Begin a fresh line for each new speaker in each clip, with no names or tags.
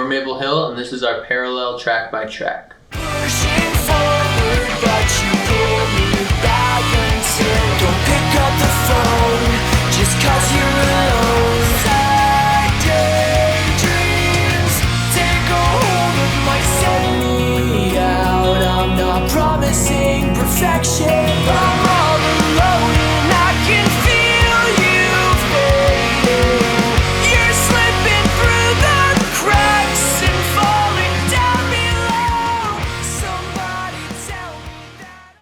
we're Maple Hill, and this is our parallel track by track.
Pushing forward, but you pull me back until don't pick up the phone just 'cause you're alone. Sad daydreams take a hold of my send me out. I'm not promising perfection, but I'm all alone and I can feel you fading. You're slipping through the cracks and falling down below. Somebody tell me that.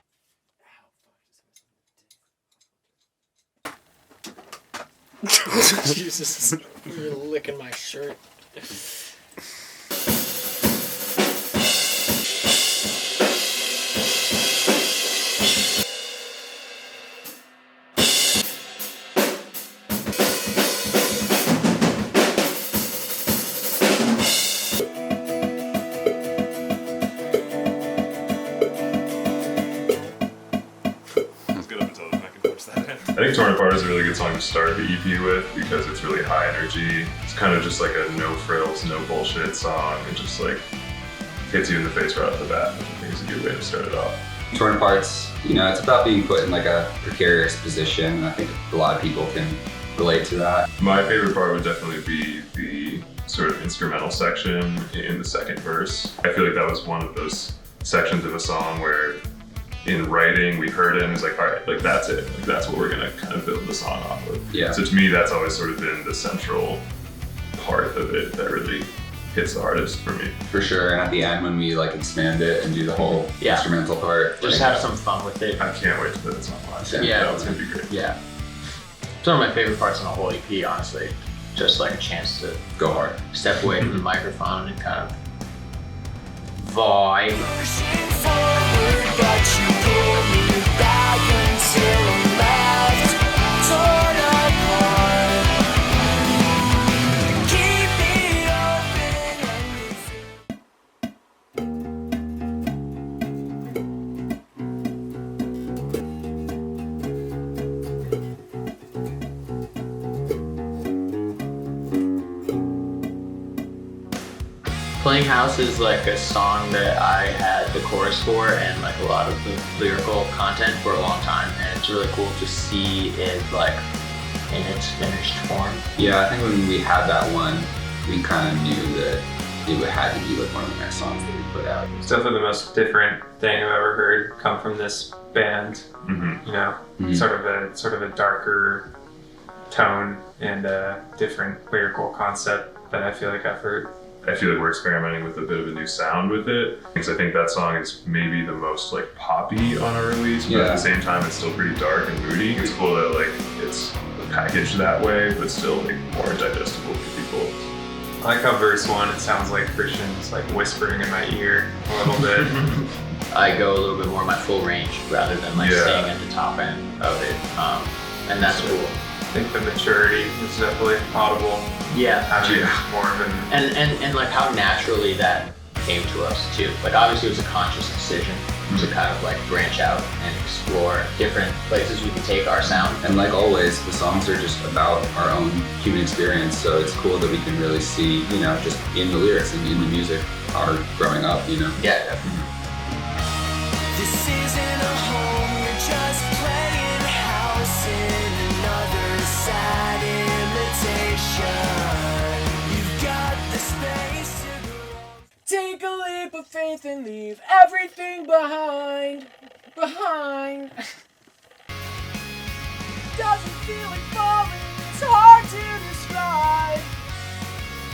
Jesus, you're licking my shirt.
I think Torn Apart is a really good song to start the EP with because it's really high energy. It's kind of just like a no frills, no bullshit song. It just like hits you in the face right off the bat, which I think is a good way to start it off.
Torn Apart's, it's about being put in like a precarious position, and I think a lot of people can relate to that.
My favorite part would definitely be the sort of instrumental section in the second verse. I feel like that was one of those sections of a song where in writing, we heard it and it's like, all right, like that's it. Like that's what we're gonna kind of build the song off of.
Yeah.
So to me, that's always sort of been the central part of it that really hits the hardest for me.
For sure, and at the end when we like expand it and do the whole instrumental part.
Just have some fun with it.
I can't wait to put this on live.
Yeah.
That was gonna be great.
Yeah. It's one of my favorite parts on the whole EP, honestly. Just like a chance to
Go hard.
step away from the microphone and kind of vibe.
Pushing forward, but you pull me back until I'm left torn apart. Keep me open and
Playing House is like a song that I had the chorus for and like a lot of the lyrical content for a long time, and it's really cool to see it like in its finished form.
Yeah, I think when we had that one, we kind of knew that it had to be like one of the next songs that we put out.
It's definitely the most different thing I've ever heard come from this band.
Mhm.
Sort of a darker tone and a different lyrical concept that I feel like I've heard.
I feel like we're experimenting with a bit of a new sound with it. Because I think that song is maybe the most like poppy on our release, but at the same time it's still pretty dark and moody. It's cool that like it's packaged that way, but still like more digestible for people.
I like how verse 1, it sounds like Kristian's like whispering in my ear a little bit.
I go a little bit more my full range rather than like staying at the top end of it, and that's cool.
I think the maturity is definitely audible.
Yeah.
Having more of an
And like how naturally that came to us too. Like obviously it was a conscious decision to kind of like branch out and explore different places we can take our sound.
And like always, the songs are just about our own human experience, so it's cool that we can really see, just in the lyrics and in the music, our growing up,
Yeah, definitely.
this isn't a home, you're just playing house in another sad imitation. You've got the space to grow. Take a leap of faith and leave everything behind. Doesn't feel like falling, it's hard to describe.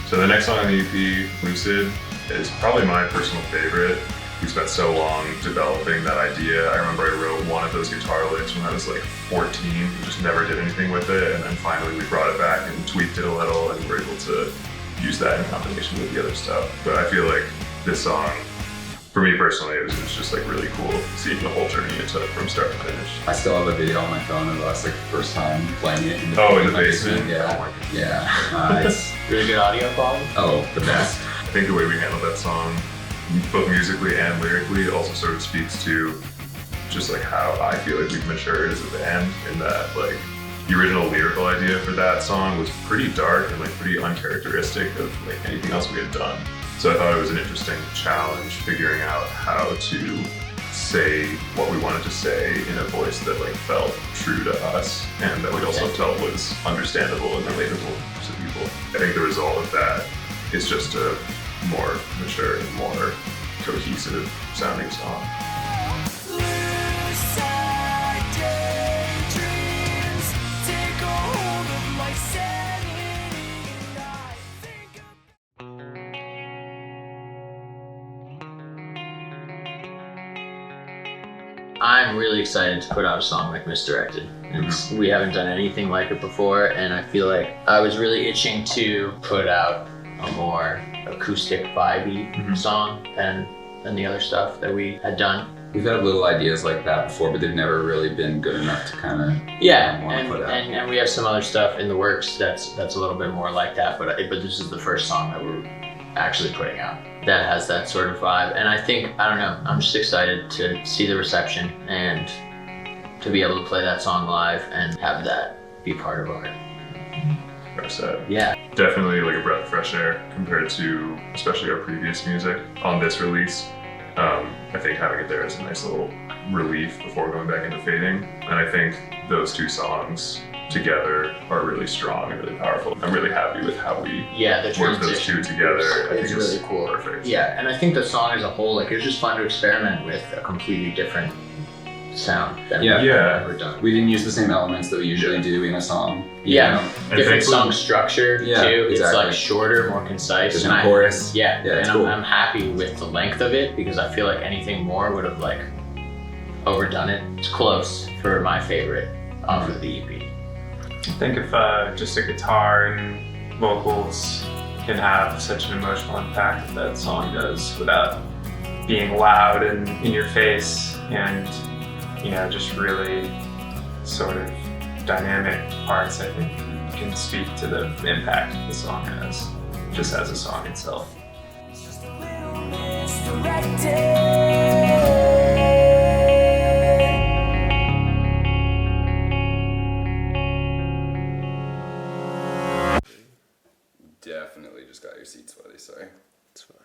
So the next song on the EP, Lucid, is probably my personal favorite. We spent so long developing that idea. I remember I wrote one of those guitar licks when I was like 14, just never did anything with it, and then finally we brought it back and tweaked it a little and were able to use that in combination with the other stuff. But I feel like this song, for me personally, it was just like really cool seeing the whole journey it took from start to finish.
I still have a video on my phone of us, like, first time playing it.
In the basement?
Yeah.
Oh my God.
Yeah. It's,
Really good audio quality.
the best.
I think the way we handled that song, both musically and lyrically, also sort of speaks to just like how I feel like we've matured as a band, in that like the original lyrical idea for that song was pretty dark and like pretty uncharacteristic of like anything else we had done. So I thought it was an interesting challenge figuring out how to say what we wanted to say in a voice that like felt true to us and that we also felt was understandable and relatable to people. I think the result of that is just a more mature and more cohesive sounding song.
I'm really excited to put out a song like Misdirected. We haven't done anything like it before, and I feel like I was really itching to put out a more acoustic vibey song than the other stuff that we had done.
We've had little ideas like that before, but they've never really been good enough to kind of
and we have some other stuff in the works that's a little bit more like that, but this is the first song that we're actually putting out that has that sort of vibe. And I think, I don't know, I'm just excited to see the reception and to be able to play that song live and have that be part of our
set.
Yeah.
Definitely like a breath of fresh air compared to especially our previous music on this release. I think having it there is a nice little relief before going back into fading. And I think those two songs together are really strong and really powerful. I'm really happy with how we work those two together. I think it's
really cool.
Perfect.
Yeah, and I think the song as a whole, like, it's just fun to experiment with a completely different sound than we've ever done.
We didn't use the same elements that we usually do in a song.
Different song structure too.
Exactly.
It's like shorter, more concise.
Different chorus.
And cool. I'm happy with the length of it because I feel like anything more would have like overdone it. It's close for my favorite off of the EP.
I think if just a guitar and vocals can have such an emotional impact that song does without being loud and in your face and, you know, just really sort of dynamic parts, I think can speak to the impact the song has, just as a song itself.
It's just a little misdirected.
Definitely just got your seat sweaty, sorry.
It's fine.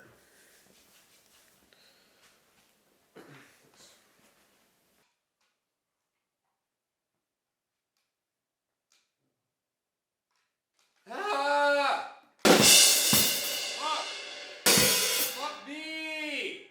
Fuck me!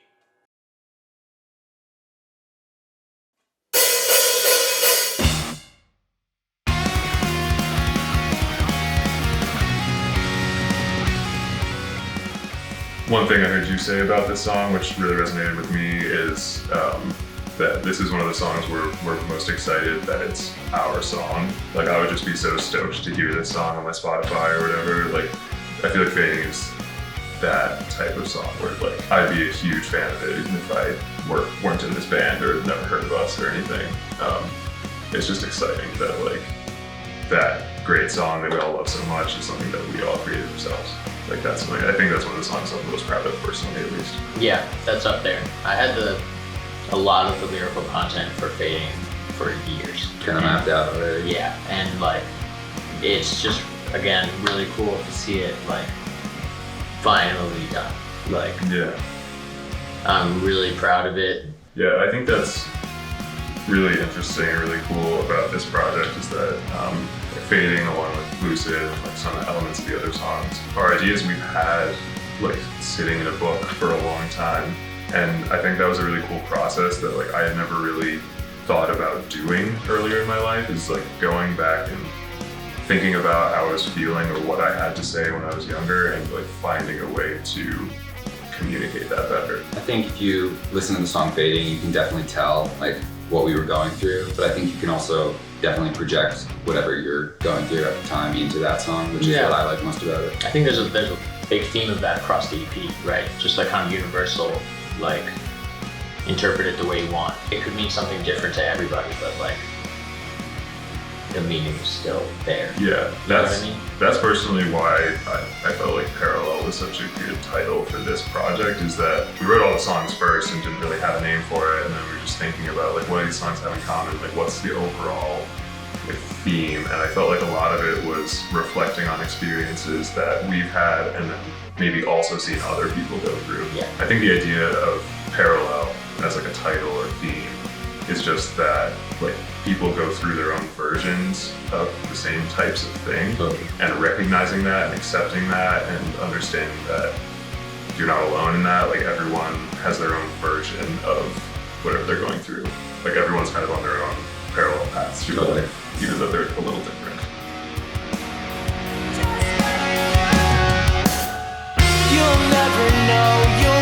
One thing I heard you say about this song, which really resonated with me, is that this is one of the songs we're most excited that it's our song. Like, I would just be so stoked to hear this song on my Spotify or whatever. Like, I feel like Fading is that type of song where like I'd be a huge fan of it even if I weren't in this band or never heard of us or anything. It's just exciting that like that great song that we all love so much is something that we all created ourselves. Like I think that's one of the songs I'm most proud of personally, at least.
Yeah, that's up there. I had a lot of the lyrical content for Fading for years.
Kind of mapped out already.
Yeah, and like it's just again really cool to see it like finally done. Like I'm really proud of it.
Yeah, I think that's really interesting and really cool about this project is that Fading along with Lucid and like some elements of the other songs are ideas we've had like sitting in a book for a long time, and I think that was a really cool process that like I had never really thought about doing earlier in my life, is like going back and thinking about how I was feeling or what I had to say when I was younger and like finding a way to communicate that better.
I think if you listen to the song Fading, you can definitely tell like what we were going through, but I think you can also definitely project whatever you're going through at the time into that song, which is what I like most about it.
I think there's a big theme of that across the EP, right? Just like kind of universal, like interpret it the way you want. It could mean something different to everybody, but like the meaning is still there.
Yeah,
that's what I mean?
That's personally why I felt like Parallel was such a good title for this project, is that we wrote all the songs first and didn't really have a name for it, and then we were just thinking about like what do these songs have in common, like what's the overall like theme, and I felt like a lot of it was reflecting on experiences that we've had and then maybe also seeing other people go through.
Yeah.
I think the idea of parallel as like a title or theme is just that like people go through their own versions of the same types of thing, and recognizing that and accepting that and understanding that you're not alone in that. Like everyone has their own version of whatever they're going through. Like everyone's kind of on their own parallel paths through life, even though they're a little different.
You'll never know, you'll